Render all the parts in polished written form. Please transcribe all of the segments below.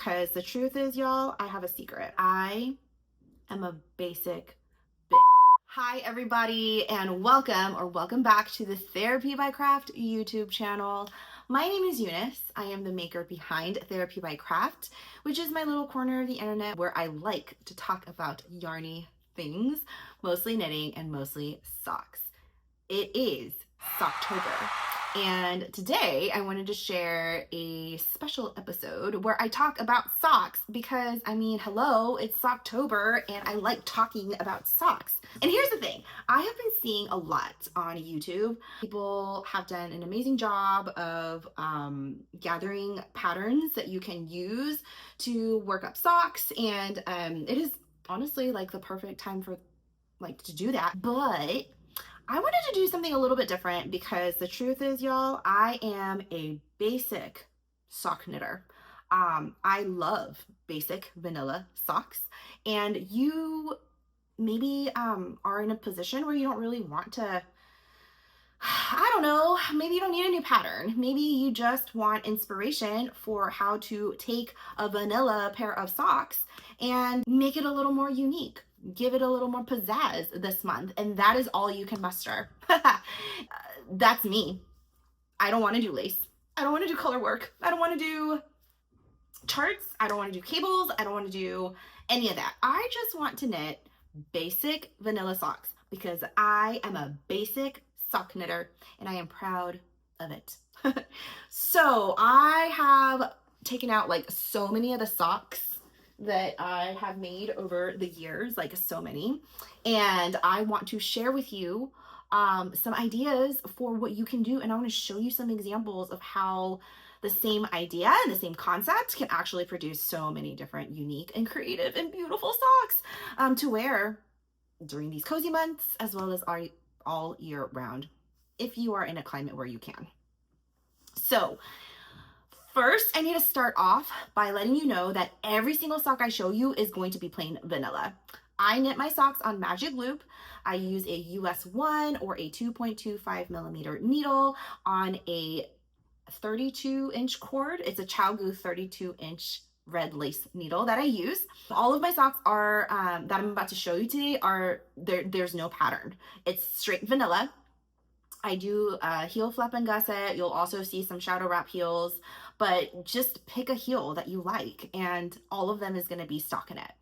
Because the truth is, y'all, I have a secret. I am a basic bitch. Hi, everybody, and welcome back to the Therapy by Craft YouTube channel. My name is Eunice. I am the maker behind Therapy by Craft, which is my little corner of the internet where I like to talk about yarny things, mostly knitting and mostly socks. It is Socktober. And today I wanted to share a special episode where I talk about socks because, I mean, hello, it's Socktober and I like talking about socks. And here's the thing, I have been seeing a lot on YouTube. People have done an amazing job of gathering patterns that you can use to work up socks. And it is honestly like the perfect time for to do that. But I wanted to do something a little bit different because the truth is, y'all, I am a basic sock knitter. I love basic vanilla socks, and you maybe are in a position where you don't really want to, I don't know, maybe you don't need a new pattern. Maybe you just want inspiration for how to take a vanilla pair of socks and make it a little more unique. Give it a little more pizzazz this month, and that is all you can muster. That's me. I don't want to do lace. I don't want to do color work. I don't want to do charts. I don't want to do cables. I don't want to do any of that. I just want to knit basic vanilla socks because I am a basic sock knitter and I am proud of it. So I have taken out like so many of the socks that I have made over the years, like so many, and I want to share with you some ideas for what you can do, and I want to show you some examples of how the same idea and the same concept can actually produce so many different unique and creative and beautiful socks to wear during these cozy months as well as all year round if you are in a climate where you can. So first, I need to start off by letting you know that every single sock I show you is going to be plain vanilla. I knit my socks on magic loop. I use a US 1 or a 2.25 millimeter needle on a 32-inch cord. It's a ChowGoo 32-inch red lace needle that I use. All of my socks are that I'm about to show you today are there's no pattern. It's straight vanilla. I do heel flap and gusset. You'll also see some shadow wrap heels, but just pick a heel that you like, and all of them is going to be stockinette.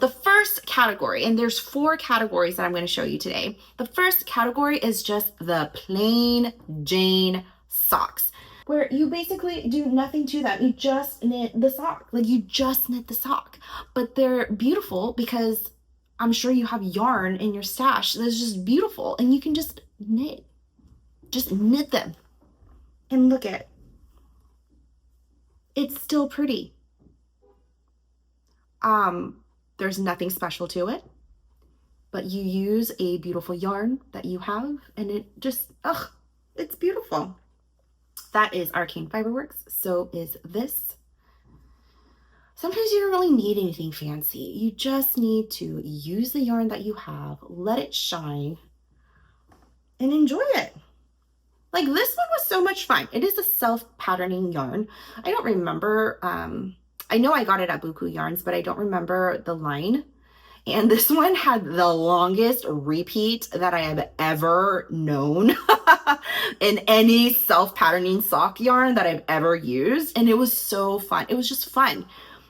The first category, and there's 4 categories that I'm going to show you today. The first category is just the plain Jane socks, where you basically do nothing to them. You just knit the sock. Like, you just knit the sock, but they're beautiful because I'm sure you have yarn in your stash that's just beautiful, and you can just knit them and look at it. It's still pretty. There's nothing special to it, but you use a beautiful yarn that you have, and it just, it's beautiful. That is Arcane Fiberworks. So is this. Sometimes you don't really need anything fancy. You just need to use the yarn that you have, let it shine, and enjoy it. Like, this one was so much fun. It is a self-patterning yarn. I don't remember, I know I got it at Buku Yarns, but I don't remember the line. And this one had the longest repeat that I have ever known in any self-patterning sock yarn that I've ever used. And it was so fun. It was just fun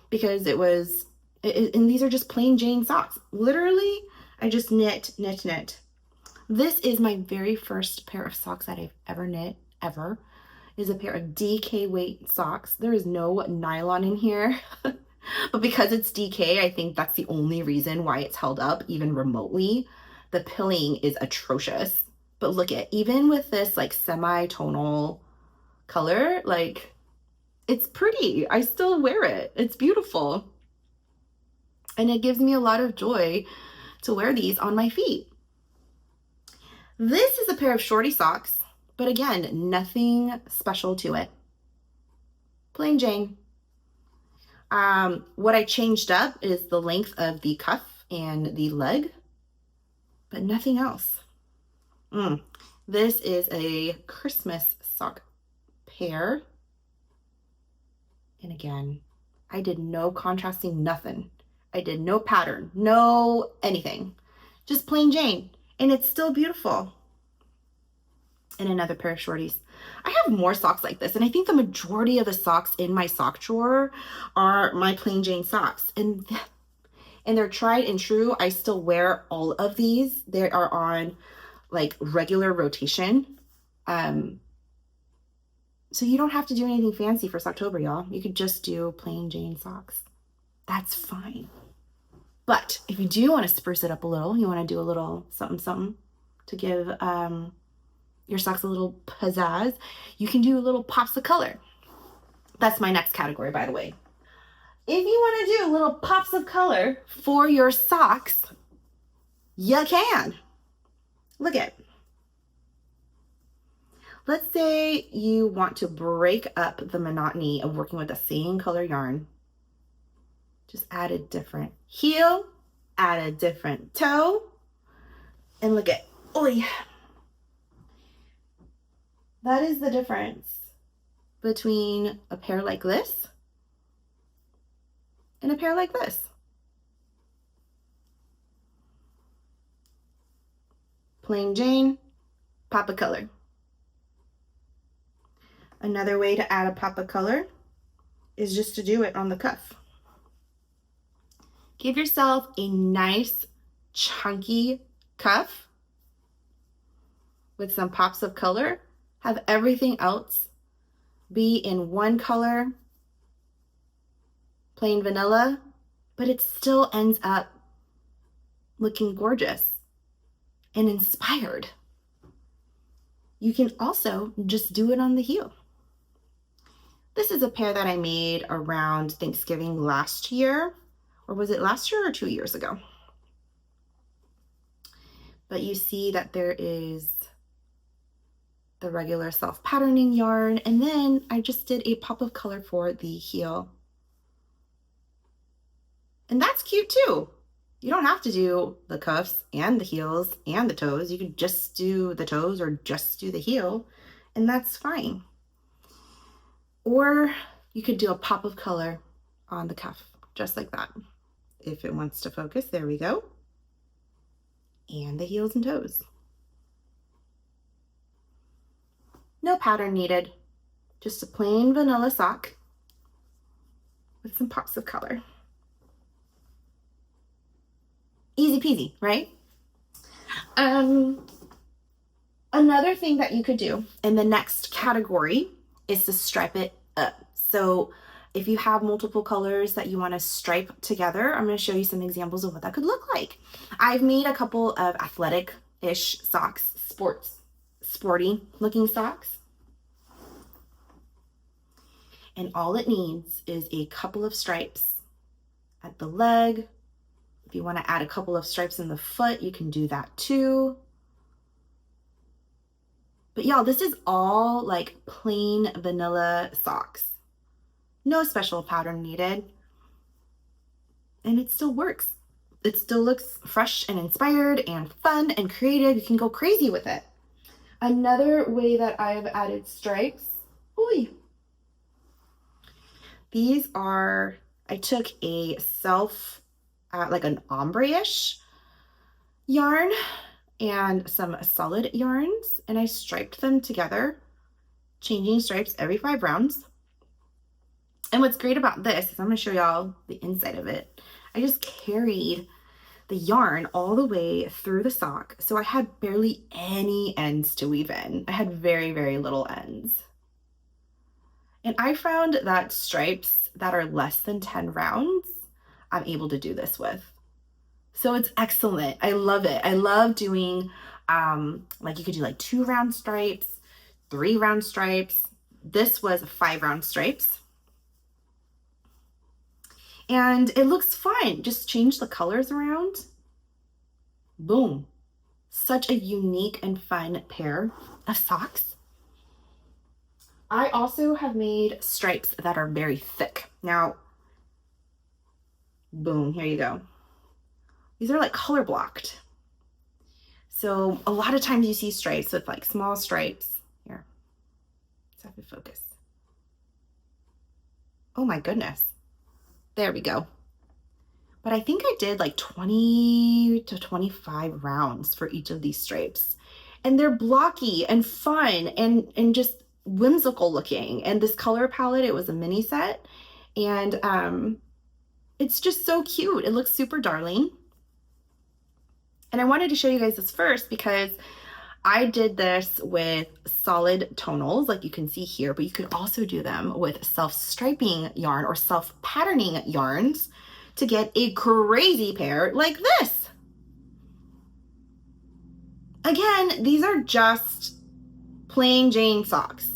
because and these are just plain Jane socks. Literally, I just knit. This is my very first pair of socks that I've ever knit, ever, is a pair of DK weight socks. There is no nylon in here, but because it's DK, I think that's the only reason why it's held up even remotely. The pilling is atrocious, but look at, even with this like semi-tonal color, like, it's pretty. I still wear it. It's beautiful. And it gives me a lot of joy to wear these on my feet. This is a pair of shorty socks, but again, nothing special to it. Plain Jane. What I changed up is the length of the cuff and the leg, but nothing else. This is a Christmas sock pair. And again, I did no contrasting, nothing. I did no pattern, no anything. Just plain Jane. And it's still beautiful. And another pair of shorties. I have more socks like this, and I think the majority of the socks in my sock drawer are my plain Jane socks. And they're tried and true. I still wear all of these. They are on like regular rotation. So you don't have to do anything fancy for Socktober, y'all. You could just do plain Jane socks. That's fine. But if you do want to spruce it up a little, you want to do a little something, something to give your socks a little pizzazz, you can do little pops of color. That's my next category, by the way. If you want to do little pops of color for your socks, you can. Look at it. Let's say you want to break up the monotony of working with the same color yarn. Just add a different heel, add a different toe, and look at, oi. That is the difference between a pair like this and a pair like this. Plain Jane, pop of color. Another way to add a pop of color is just to do it on the cuff. Give yourself a nice chunky cuff with some pops of color. Have everything else be in one color, plain vanilla, but it still ends up looking gorgeous and inspired. You can also just do it on the heel. This is a pair that I made around Thanksgiving last year, or was it last year or 2 years ago? But you see that there is the regular self-patterning yarn, and then I just did a pop of color for the heel. And that's cute too. You don't have to do the cuffs and the heels and the toes. You could just do the toes or just do the heel, and that's fine. Or you could do a pop of color on the cuff, just like that. If it wants to focus, there we go. And the heels and toes. No pattern needed, just a plain vanilla sock with some pops of color. Easy peasy, right? Another thing that you could do in the next category is to stripe it up. So if you have multiple colors that you want to stripe together, I'm going to show you some examples of what that could look like. I've made a couple of athletic-ish socks, sporty looking socks. And all it needs is a couple of stripes at the leg. If you want to add a couple of stripes in the foot, you can do that too. But y'all, this is all like plain vanilla socks. No special pattern needed. And it still works. It still looks fresh and inspired and fun and creative. You can go crazy with it. Another way that I've added stripes, these are, I took a like an ombre-ish yarn and some solid yarns, and I striped them together, changing stripes every 5 rounds. And what's great about this is I'm going to show y'all the inside of it. I just carried the yarn all the way through the sock, so I had barely any ends to weave in. I had very, very little ends. And I found that stripes that are less than 10 rounds, I'm able to do this with. So it's excellent. I love it. I love doing, like you could do like 2 round stripes, 3 round stripes. This was 5 round stripes. And it looks fine. Just change the colors around. Boom. Such a unique and fun pair of socks. I also have made stripes that are very thick. Now, boom, here you go. These are like color blocked. So a lot of times you see stripes with like small stripes. Here, let's have it focus. Oh my goodness. There we go. But I think I did like 20 to 25 rounds for each of these stripes. And they're blocky and fun and just whimsical looking. And this color palette, it was a mini set. And it's just so cute. It looks super darling. And I wanted to show you guys this first because I did this with solid tonals, like you can see here, but you could also do them with self-striping yarn or self-patterning yarns to get a crazy pair like this. Again, these are just plain Jane socks.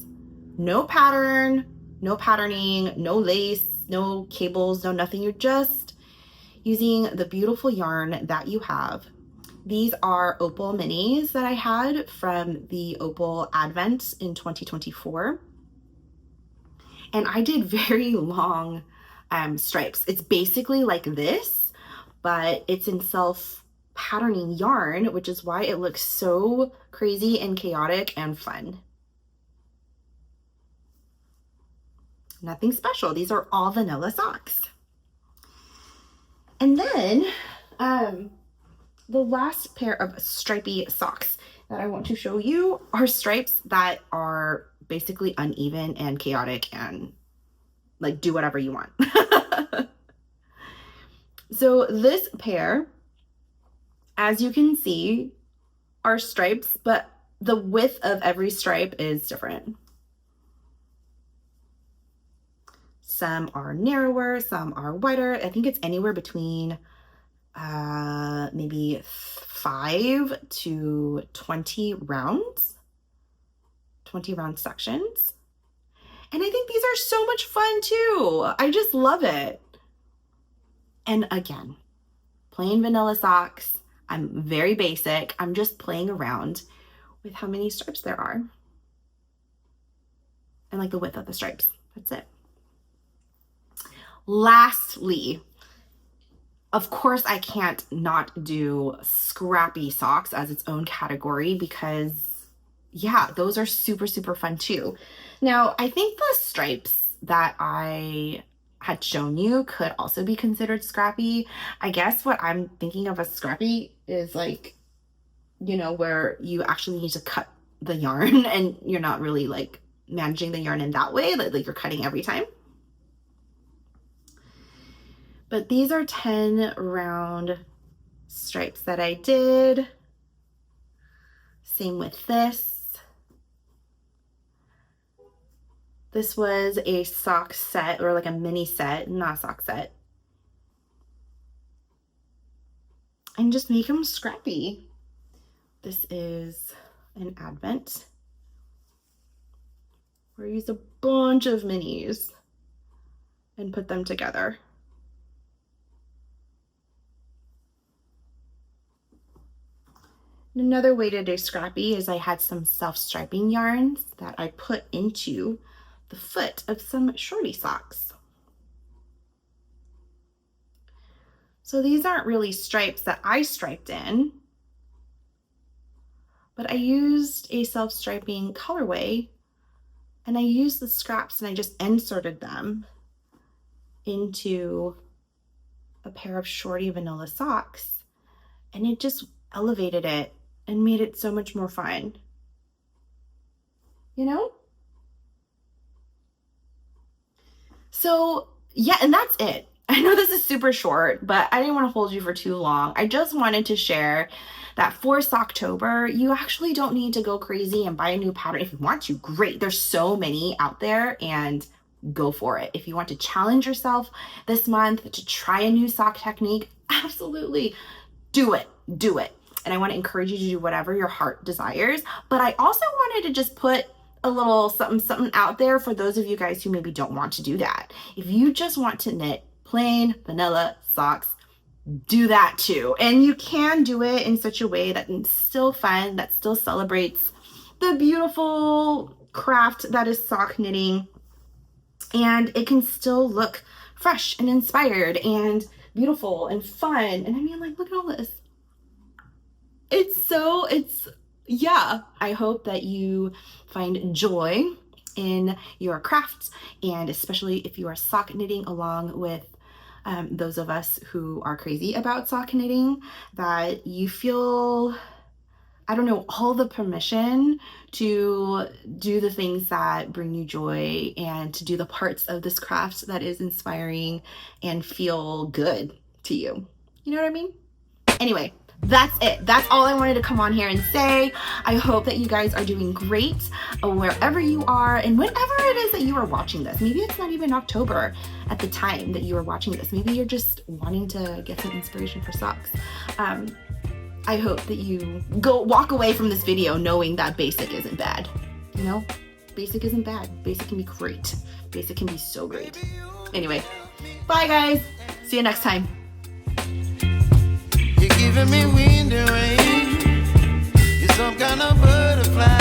No pattern, no patterning, no lace, no cables, no nothing. You're just using the beautiful yarn that you have. These are Opal minis that I had from the Opal Advent in 2024. And I did very long stripes. It's basically like this, but it's in self-patterning yarn, which is why it looks so crazy and chaotic and fun. Nothing special. These are all vanilla socks. And then the last pair of stripy socks that I want to show you are stripes that are basically uneven and chaotic and like do whatever you want. So this pair, as you can see, are stripes, but the width of every stripe is different. Some are narrower, some are wider. I think it's anywhere between maybe 5 to 20 rounds, 20 round sections. And I think these are so much fun too. I just love it. And again, plain vanilla socks. I'm very basic. I'm just playing around with how many stripes there are. And like the width of the stripes. That's it. Lastly, of course, I can't not do scrappy socks as its own category because, yeah, those are super, super fun too. Now, I think the stripes that I had shown you could also be considered scrappy. I guess what I'm thinking of as scrappy is like, you know, where you actually need to cut the yarn and you're not really like managing the yarn in that way, like you're cutting every time. But these are 10 round stripes that I did. Same with this. This was a sock set or like a mini set, not a sock set. And just make them scrappy. This is an Advent where I used a bunch of minis and put them together. Another way to do scrappy is I had some self-striping yarns that I put into the foot of some shorty socks. So these aren't really stripes that I striped in, but I used a self-striping colorway and I used the scraps and I just inserted them into a pair of shorty vanilla socks, and it just elevated it and made it so much more fun. You know? So yeah, and that's it. I know this is super short, but I didn't want to hold you for too long. I just wanted to share that for Socktober, you actually don't need to go crazy and buy a new pattern. If you want to, great. There's so many out there and go for it. If you want to challenge yourself this month to try a new sock technique, absolutely do it. Do it. And I want to encourage you to do whatever your heart desires. But I also wanted to just put a little something out there for those of you guys who maybe don't want to do that. If you just want to knit plain vanilla socks, do that too. And you can do it in such a way that it's still fun, that still celebrates the beautiful craft that is sock knitting. And it can still look fresh and inspired and beautiful and fun. And I mean, like, look at all this. Yeah, I hope that you find joy in your crafts, and especially if you are sock knitting along with those of us who are crazy about sock knitting, that you feel, I don't know, all the permission to do the things that bring you joy and to do the parts of this craft that is inspiring and feel good to you. You know what I mean? Anyway, that's it. That's all I wanted to come on here and say. I hope that you guys are doing great wherever you are and whenever it is that you are watching this. Maybe it's not even October at the time that you are watching this. Maybe you're just wanting to get some inspiration for socks. I hope that you walk away from this video knowing that basic isn't bad. You know, basic isn't bad. Basic can be great. Basic can be so great. Anyway, bye guys. See you next time. You're giving me wind and rain. You're some kind of butterfly.